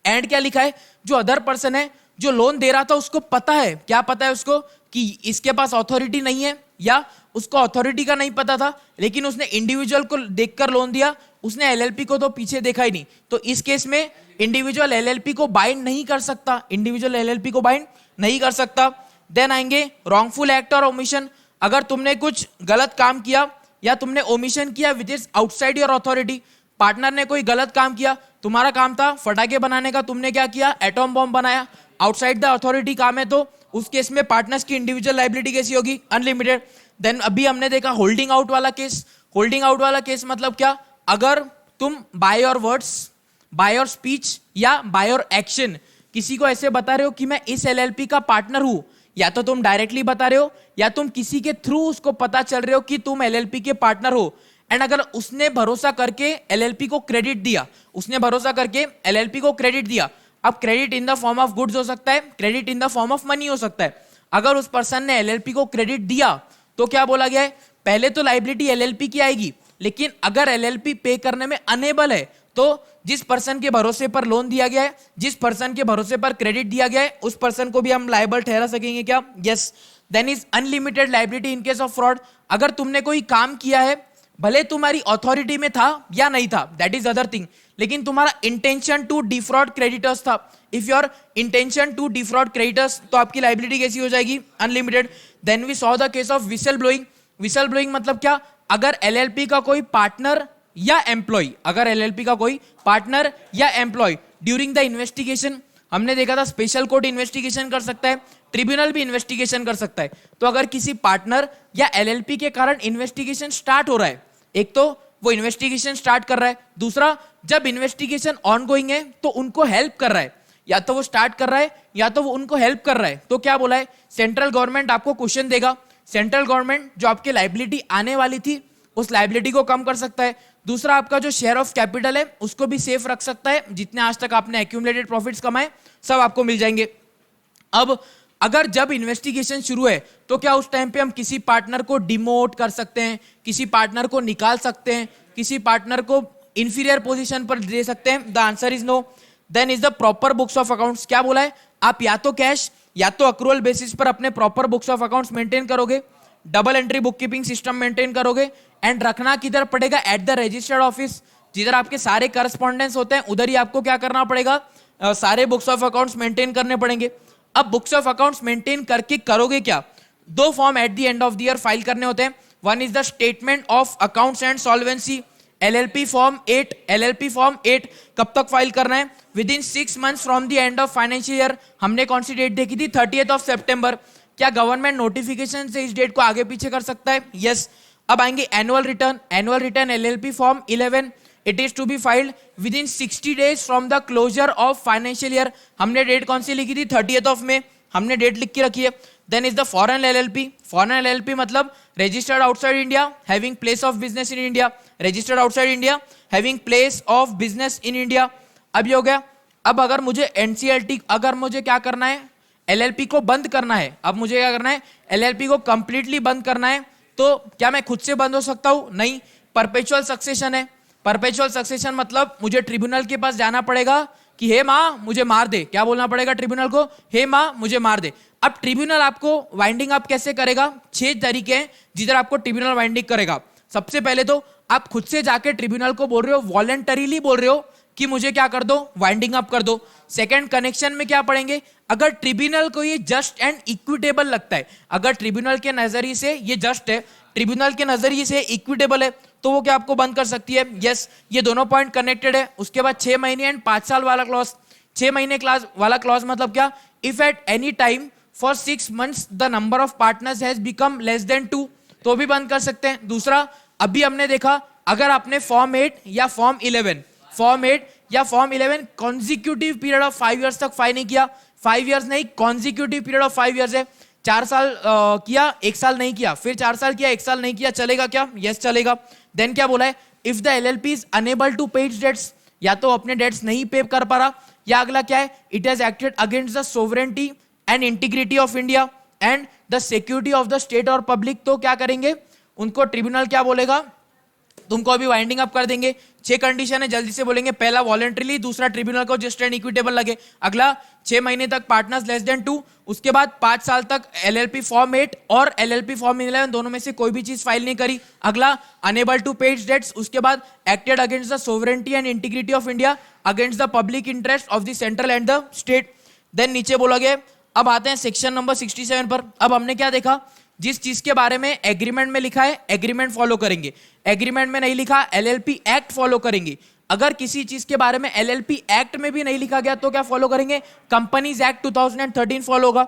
एंड क्या लिखा है, जो अदर पर्सन है जो लोन दे रहा था उसको पता है, क्या पता है उसको कि इसके पास अथॉरिटी नहीं है, या उसको अथॉरिटी का नहीं पता था, लेकिन उसने इंडिविजुअल को देखकर लोन दिया, उसने एलएलपी को तो पीछे देखा ही नहीं। तो इस केस में इंडिविजुअल एलएलपी को बाइंड नहीं कर सकता, इंडिविजुअल एलएलपी को बाइंड नहीं कर सकता। देन आएंगे रॉन्गफुल एक्ट और ओमिशन, अगर तुमने कुछ गलत काम किया या तुमने ओमिशन किया which is outside your authority, partner ने कोई गलत काम किया, तुम्हारा काम था फटाके बनाने का, तुमने क्या किया, एटॉम बॉम्ब बनाया, आउटसाइड द अथॉरिटी काम है, तो उस केस में पार्टनर्स की इंडिविजुअल लायबिलिटी कैसी होगी, अनलिमिटेड। देन अभी हमने देखा होल्डिंग आउट वाला केस। होल्डिंग आउट वाला केस मतलब क्या, अगर तुम by your words, by your speech या बाय योर एक्शन किसी को ऐसे बता रहे हो कि मैं इस एलएलपी का पार्टनर हूं, या तो तुम डायरेक्टली बता रहे हो या तुम किसी के थ्रू उसको पता चल रहे हो कि तुम एलएलपी के पार्टनर हो, एंड अगर उसने भरोसा करके एलएलपी को क्रेडिट दिया, उसने भरोसा करके एलएलपी को क्रेडिट दिया, अब credit in the form of goods हो सकता है, credit in the form of money हो सकता है। अगर उस पर्सन ने एलएलपी को क्रेडिट दिया तो क्या बोला गया है, पहले तो लायबिलिटी एलएलपी की आएगी, लेकिन अगर एलएलपी पे करने में अनेबल है तो जिस पर्सन के भरोसे पर लोन दिया गया है, जिस पर्सन के भरोसे पर क्रेडिट दिया गया है, उस पर्सन को भी हम लायबल ठहरा सकेंगे क्या, yes. Then is unlimited liability in case of fraud, अगर तुमने कोई काम किया है, भले तुम्हारी अथॉरिटी में था या नहीं था, दैट इज अदर थिंग, लेकिन तुम्हारा इंटेंशन टू डिफ्रॉड क्रेडिटर्स था, if your intention to defraud creditors, तो आपकी लायबिलिटी कैसी हो जाएगी, unlimited. Then we saw the case of whistle blowing. Whistle blowing मतलब क्या, अगर एलएलपी का कोई पार्टनर या एम्प्लॉय, अगर एलएलपी का कोई पार्टनर या एम्प्लॉय ड्यूरिंग द इन्वेस्टिगेशन, हमने देखा था स्पेशल कोर्ट इन्वेस्टिगेशन कर सकता है, ट्रिब्यूनल भी इन्वेस्टिगेशन कर सकता है, तो अगर किसी पार्टनर या एलएलपी के कारण इन्वेस्टिगेशन स्टार्ट हो रहा है, एक तो वो इन्वेस्टिगेशन स्टार्ट कर रहा है, दूसरा जब इन्वेस्टिगेशन ऑनगोइंग है तो उनको हेल्प कर रहा है, या तो वो स्टार्ट कर रहा है या तो वो उनको हेल्प कर रहा है, तो क्या बोला है, सेंट्रल गवर्नमेंट आपको क्वेश्चन देगा, सेंट्रल गवर्नमेंट जो आपकी लायबिलिटी आने वाली थी उस लायबिलिटी को कम कर सकता है, दूसरा आपका जो शेयर ऑफ कैपिटल है उसको भी सेफ रख सकता है, जितने आज तक आपने एक्यूमुलेटेड प्रॉफिट्स कमाए सब आपको मिल जाएंगे। अब अगर जब इन्वेस्टिगेशन शुरू है तो क्या उस टाइम पे हम किसी पार्टनर को डिमोट कर सकते हैं, किसी पार्टनर को निकाल सकते हैं, किसी पार्टनर को इंफीरियर पोजीशन पर दे सकते हैं, the answer is no. Then is the proper books of accounts, क्या बोला है, आप या तो कैश या तो अक्रूवल बेसिस पर अपने proper books of accounts maintain करोगे, double entry book keeping system maintain करोगे, एंड रखना किधर पड़ेगा, एट द रजिस्टर्ड ऑफिस, जिधर आपके सारे करस्पॉन्डेंस होते हैं उधर ही आपको क्या करना पड़ेगा, सारे बुक्स ऑफ अकाउंट्स मेंटेन करने पड़ेंगे। अब बुक्स ऑफ अकाउंट्स मेंटेन करके करोगे क्या, दो form at the end of the year file करने होते हैं, one is the statement of accounts and solvency, LLP form 8, LLP form 8 कब तक फाइल करना है, with in 6 months from the end of financial year, हमने कौन सी डेट देखी थी, 30th ऑफ सितंबर, क्या गवर्नमेंट नोटिफिकेशन से इस डेट को आगे पीछे कर सकता है? यस। अब आएंगे annual return LLP form 11, it is to be filed within 60 days from the closure of financial year. हमने डेट कौन सी लिखी थी? 30th ऑफ मे, हमने डेट लिख के रखी है। Then is the foreign LLP मतलब registered outside India having place of business in India, registered outside India having place of business in India। अब ये हो गया। अब अगर मुझे NCLT, अगर मुझे क्या करना है, LLP को बंद करना है, अब मुझे क्या करना है, LLP को कंप्लीटली बंद करना है, तो क्या मैं खुद से बंद हो सकता हूं? नहीं, परपेचुअल सक्सेशन है। परपेचुअल सक्सेशन मतलब मुझे ट्रिब्यूनल के पास जाना पड़ेगा कि हे माँ मुझे मार दे। क्या बोलना पड़ेगा ट्रिब्यूनल को? हे माँ मुझे मार दे। अब ट्रिब्यूनल आपको वाइंडिंग अप कैसे करेगा? 6 तरीके हैं जिधर आपको ट्रिब्यूनल वाइंडिंग करेगा। सबसे पहले तो आप खुद से जाके ट्रिब्यूनल को बोल रहे हो, वॉलंटरीली बोल रहे हो कि मुझे क्या कर दो, वाइंडिंग अप कर दो। सेकंड, कनेक्शन में क्या पढ़ेंगे? अगर ट्रिब्यूनल को ये जस्ट एंड इक्विटेबल लगता है, अगर ट्रिब्यूनल के नजरिए से ये जस्ट है, ट्रिब्यूनल के नजरिए से इक्विटेबल है, तो वो क्या आपको बंद कर सकती है? यस। ये दोनों पॉइंट कनेक्टेड है। उसके बाद 6 महीने एंड 5 साल वाला क्लॉज। 6 महीने क्लॉज वाला क्लॉज मतलब क्या? If at any time for 6 months the number of partners has become less than 2, तो भी बंद कर सकते हैं। दूसरा, अभी हमने देखा अगर आपने फॉर्म 8 या form 11 consecutive period of 5 years तक फाइल नहीं किया, 5 years नहीं, कॉन्जिक्यूटिव पीरियड ऑफ 5 years है। 4 साल किया, 1 साल नहीं किया, फिर 4 साल किया, 1 साल नहीं किया, चलेगा क्या? यस चलेगा। देन क्या बोला है? If the LLP is unable to pay its debts, या तो अपने डेट्स नहीं पे कर पा रहा, या अगला क्या है? It has acted against the sovereignty and integrity of India and the security of the state और पब्लिक, तो क्या करेंगे? उनको ट्रिब्यूनल क्या बोलेगा? तुमको अभी वाइंडिंग अप कर देंगे। 6 कंडीशन है, जल्दी से बोलेंगे। पहला वॉलंटरीली, दूसरा ट्रिब्यूनल को जस्ट एंड इक्विटेबल लगे, अगला 6 महीने तक पार्टनर्स लेस देन 2, उसके बाद 5 साल तक एलएलपी फॉर्म 8 और एलएलपी फॉर्म 11 दोनों में से कोई भी चीज फाइल नहीं करी, अगला unable to pay its debts, उसके बाद acted against the sovereignty and integrity of India against the public interest of the central and the state. Then नीचे बोला गया। अब आते हैं सेक्शन नंबर 67 पर। अब हमने क्या देखा? जिस चीज के बारे में एग्रीमेंट में लिखा है, एग्रीमेंट फॉलो करेंगे। एग्रीमेंट में नहीं लिखा, एलएलपी एक्ट फॉलो करेंगे। अगर किसी चीज के बारे में एलएलपी एक्ट में भी नहीं लिखा गया तो क्या फॉलो करेंगे? कंपनीज एक्ट 2013 फॉलो होगा।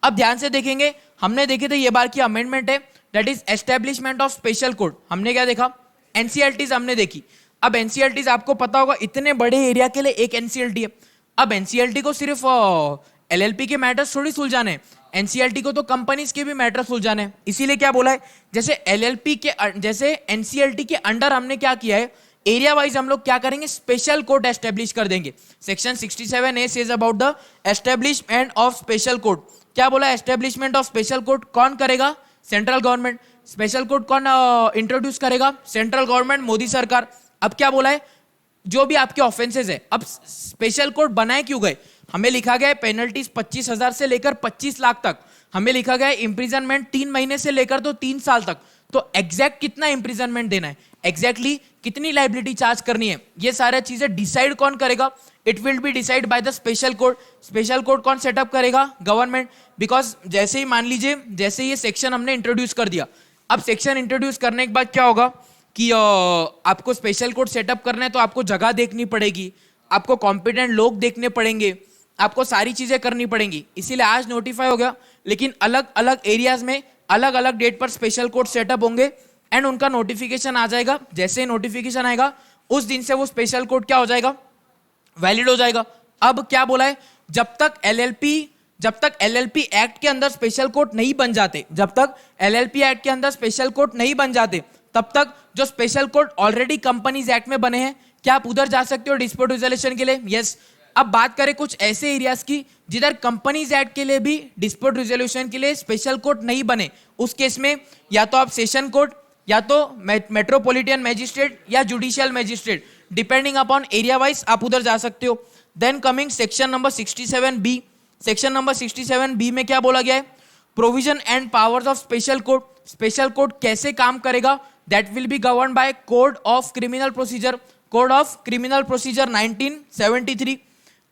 अब ध्यान से देखेंगे, हमने देखे थे ये बार की अमेंडमेंट है, that is establishment of special code. हमने क्या देखा? एनसीएलटीज हमने देखी। अब एनसीएलटीज आपको पता होगा, इतने बड़े एरिया के लिए एक एनसीएलटी है। अब एनसीएलटी को सिर्फ एलएलपी के मैटर्स थोड़ी सुलझाने हैं, एनसीएलटी को तो कंपनीज के भी मैटर सुलझाने हैं। इसीलिए क्या बोला है? जैसे एलएलपी के, जैसे एनसीएलटी के अंडर हमने क्या किया है, एरिया वाइज हम लोग क्या करेंगे? स्पेशल कोड एस्टेब्लिश कर देंगे। Section 67A says about the establishment of special code. क्या बोला? एस्टेब्लिशमेंट ऑफ स्पेशल कोड कौन करेगा? Central government. स्पेशल कोड कौन इंट्रोड्यूस करेगा? सेंट्रल गवर्नमेंट, मोदी सरकार। अब क्या बोला है? जो भी आपके ऑफेंसेस है, अब स्पेशल कोड बनाए क्यों गए? हमें लिखा गया है पेनल्टीज 25,000 से लेकर 25 लाख तक। हमें लिखा गया है इंप्रिजनमेंट 3 महीने से लेकर तो 3 साल तक। तो एग्जैक्ट कितना इंप्रिजनमेंट देना है, एग्जैक्टली कितनी लाइबिलिटी चार्ज करनी है, ये सारी चीजें डिसाइड कौन करेगा? It will be decide by the special code. Special code कौन सेटअप करेगा? गवर्नमेंट। बिकॉज जैसे ही मान लीजिए, जैसे ये सेक्शन हमने इंट्रोड्यूस कर दिया, अब सेक्शन इंट्रोड्यूस करने के बाद क्या होगा कि आपको स्पेशल कोड सेटअप करना है तो आपको जगह देखनी पड़ेगी, आपको कॉम्पिटेंट लोग देखने पड़ेंगे, आपको सारी चीजें करनी पड़ेंगी। इसीलिए आज नोटिफाई हो गया, लेकिन अलग अलग एरियाज में अलग अलग डेट पर स्पेशल कोड सेटअप होंगे एंड उनका नोटिफिकेशन आ जाएगा। जैसे ही नोटिफिकेशन आएगा उस दिन से वो स्पेशल कोड क्या हो जाएगा? वैलिड हो जाएगा। अब क्या बोला है? जब तक एलएलपी एक्ट के अंदर स्पेशल कोड नहीं बन जाते, जब तक एलएलपी एक्ट के अंदर स्पेशल कोड नहीं बन जाते, तब तक जो special code already companies act में बने हैं, क्या आप उधर जा सकते हो डिस्प्यूट रिजोल्यूशन के लिए? यस। अब बात करें कुछ ऐसे एरियाज की जिधर कंपनीज एक्ट के लिए भी डिस्प्यूट रिजोल्यूशन के लिए स्पेशल कोर्ट नहीं बने, उस केस में या तो आप सेशन कोर्ट, या तो मेट्रोपॉलिटन मैजिस्ट्रेट या judicial magistrate, depending upon area wise आप उधर जा सकते हो। Then coming section number 67B। Section number 67B में क्या बोला गया है? Provision and powers of special court. Special court कैसे काम करेगा? That will be govern by code of criminal procedure, code of criminal procedure 1973।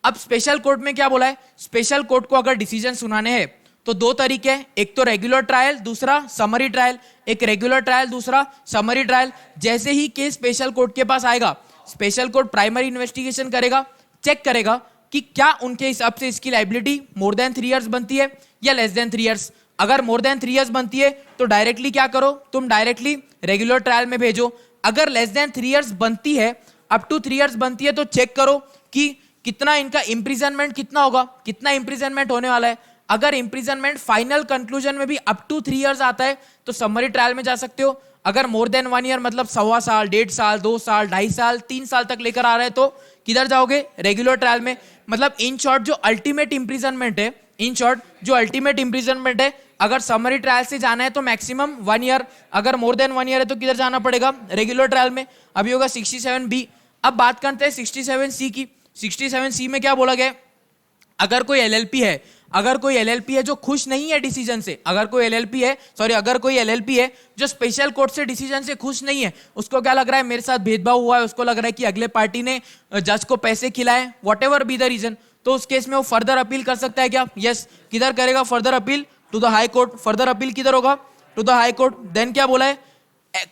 अब स्पेशल कोर्ट में क्या बोला है? स्पेशल कोर्ट को अगर डिसीजन सुनाने हैं तो 2 तरीके हैं, एक तो रेगुलर ट्रायल, दूसरा समरी ट्रायल। एक रेगुलर ट्रायल, दूसरा समरी ट्रायल। जैसे ही केस स्पेशल कोर्ट के पास आएगा, स्पेशल कोर्ट प्राइमरी इन्वेस्टिगेशन करेगा, चेक करेगा कि क्या उनके हिसाब से इसकी लाइबिलिटी मोर देन 3 years बनती है या लेस देन 3 years। अगर मोर देन 3 इयर्स बनती है तो डायरेक्टली क्या करो, तुम डायरेक्टली रेगुलर ट्रायल में भेजो। अगर लेस देन 3 इयर्स बनती है, अप टू 3 इयर्स बनती है, तो चेक करो कि कितना इनका इंप्रिजनमेंट कितना होगा, कितना इंप्रिजनमेंट होने वाला है। अगर इंप्रिजनमेंट फाइनल कंक्लूजन में भी अप टू 3 इयर्स आता है तो समरी ट्रायल में जा सकते हो। अगर मोर देन 1 ईयर मतलब 1.25 साल, 1.5 साल, 2 साल, 2.5 साल, 3 साल तक लेकर आ रहे हैं तो किधर जाओगे, रेगुलर ट्रायल में। मतलब इन शॉर्ट जो अल्टीमेट इंप्रिजनमेंट है, इन शॉर्ट जो अल्टीमेट इंप्रिजनमेंट है, अगर समरी ट्रायल से जाना है तो मैक्सिमम 1 ईयर, अगर मोर देन 1 ईयर है तो किधर जाना पड़ेगा, रेगुलर ट्रायल में। अभी होगा 67B। अब बात करते हैं 67C की। 67C में क्या बोला गया, अगर कोई एलएलपी है, अगर कोई एलएलपी है जो खुश नहीं है डिसीजन से, अगर कोई एलएलपी है, सॉरी, अगर कोई एलएलपी है जो स्पेशल कोर्ट से डिसीजन से खुश नहीं है, उसको क्या लग रहा है मेरे साथ भेदभाव हुआ है, उसको लग रहा है कि अगले पार्टी ने जज को पैसे खिलाए, whatever be the reason, तो उस केस में वो फर्दर अपील कर सकता है क्या, यस। किधर करेगा further appeal, to the high court. Further appeal किधर होगा, to the high court. Then क्या बोला है,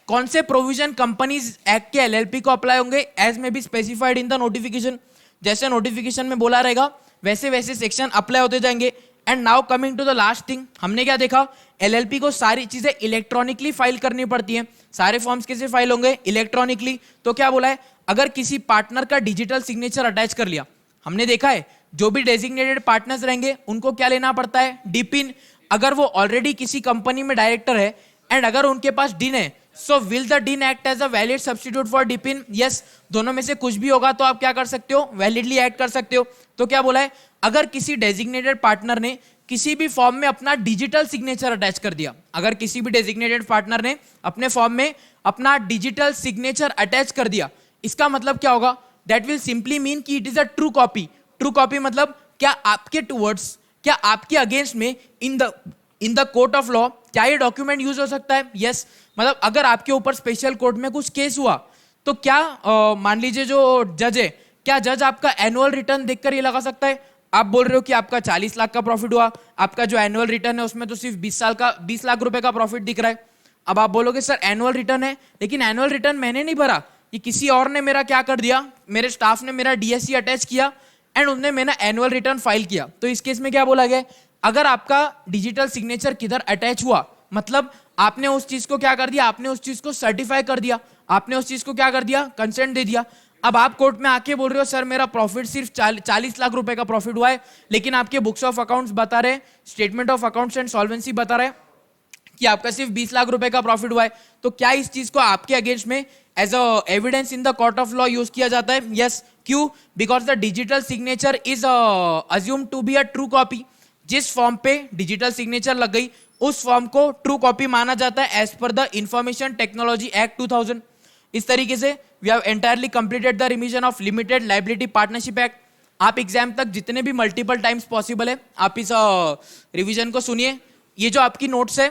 कौन से प्रोविजन कंपनीज एक्ट के एलएलपी को अप्लाई होंगे, एज में be specified in the notification. जैसे नोटिफिकेशन में बोला रहेगा वैसे वैसे सेक्शन अप्लाई होते जाएंगे। And now coming to the last thing, हमने क्या देखा, एलएलपी को सारी चीजें इलेक्ट्रॉनिकली फाइल करनी पड़ती हैं। सारे फॉर्म्स कैसे फाइल होंगे, इलेक्ट्रॉनिकली। तो क्या बोला है, अगर किसी पार्टनर का डिजिटल सिग्नेचर अटैच कर लिया, हमने देखा है जो भी डेजिग्नेटेड पार्टनर्स रहेंगे उनको क्या लेना पड़ता है, डीपिन। अगर वो ऑलरेडी किसी कंपनी में डायरेक्टर है एंड अगर उनके पास डिन है, so will the DIN act as a valid substitute for DPIN, yes. दोनों में से कुछ भी होगा तो आप क्या कर सकते हो, वैलिडली एक्ट कर सकते हो। तो क्या बोला है, अगर किसी डेजिग्नेटेड पार्टनर ने किसी भी फॉर्म में अपना डिजिटल सिग्नेचर अटैच कर दिया, अगर किसी भी डेजिग्नेटेड पार्टनर ने अपने फॉर्म में अपना डिजिटल सिग्नेचर अटैच कर दिया, इसका मतलब क्या होगा, दैट विल सिंपली मीन कि it is a true copy. True copy मतलब क्या आपके टुवर्ड्स, क्या आपके अगेंस्ट में इन द कोर्ट ऑफ लॉ क्या ये डॉक्यूमेंट यूज हो सकता है, यस। मतलब अगर आपके ऊपर स्पेशल कोर्ट में कुछ केस हुआ तो क्या मान लीजिए जो जज है, क्या जज आपका एनुअल रिटर्न देखकर ये लगा सकता है, आप बोल रहे हो कि आपका 40 लाख का प्रॉफिट हुआ, आपका जो एनुअल रिटर्न है उसमें तो सिर्फ 20 लाख रुपए का प्रॉफिट दिख रहा है। अब आप बोलोगे सर एनुअल रिटर्न है, लेकिन एनुअल रिटर्न मैंने नहीं भरा, ये किसी और ने मेरा क्या कर दिया, मेरे स्टाफ ने मेरा डीएससी अटैच किया एंड उन्होंने मेरा एनुअल रिटर्न फाइल किया। तो इस केस में क्या बोला गया, अगर आपका डिजिटल सिग्नेचर किधर अटैच हुआ, मतलब आपने उस चीज को क्या कर दिया, आपने उस चीज को सर्टिफाई कर दिया, आपने उस चीज को क्या कर दिया, कंसेंट दे दिया। अब आप कोर्ट में आके बोल रहे हो सर मेरा प्रॉफिट सिर्फ 40 लाख रुपए का प्रॉफिट हुआ है, लेकिन आपके बुक्स ऑफ अकाउंट्स बता रहे, statement of accounts and solvency बता रहे कि आपका सिर्फ 20 लाख रुपए का प्रॉफिट हुआ है। तो क्या इस चीज को आपके अगेंस्ट में as a evidence in the court of law use किया जाता है, यस। क्यों, because the digital signature is assume to be a true copy. जिस फॉर्म पे डिजिटल सिग्नेचर लग गई उस फॉर्म को ट्रू कॉपी माना जाता है as per the information technology act 2000। इस तरीके से we have entirely completed the revision of limited liability partnership act. आप एग्जाम तक जितने भी मल्टीपल टाइम्स पॉसिबल है आप इस रिवीजन को सुनिए। ये जो आपकी नोट्स है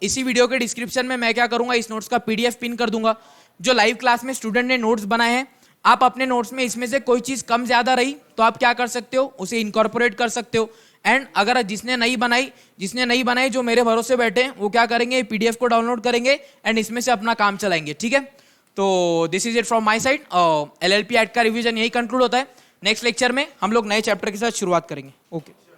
इसी वीडियो के डिस्क्रिप्शन में मैं क्या करूंगा, इस नोट्स का पीडीएफ पिन कर दूंगा। जो लाइव क्लास में स्टूडेंट ने नोट्स बनाए हैं, आप अपने नोट्स में इसमें से कोई चीज कम ज्यादा रही तो आप क्या कर सकते हो, उसे इनकॉर्पोरेट कर सकते हो। एंड अगर जिसने नहीं बनाई जो मेरे भरोसे बैठे हैं वो क्या करेंगे, पीडीएफ को डाउनलोड करेंगे एंड इसमें से अपना काम चलाएंगे, ठीक है। तो this is it from my side. LLP act का रिवीजन यही कंक्लूड होता है। नेक्स्ट लेक्चर में हम लोग नए चैप्टर के साथ शुरुआत करेंगे। ओके।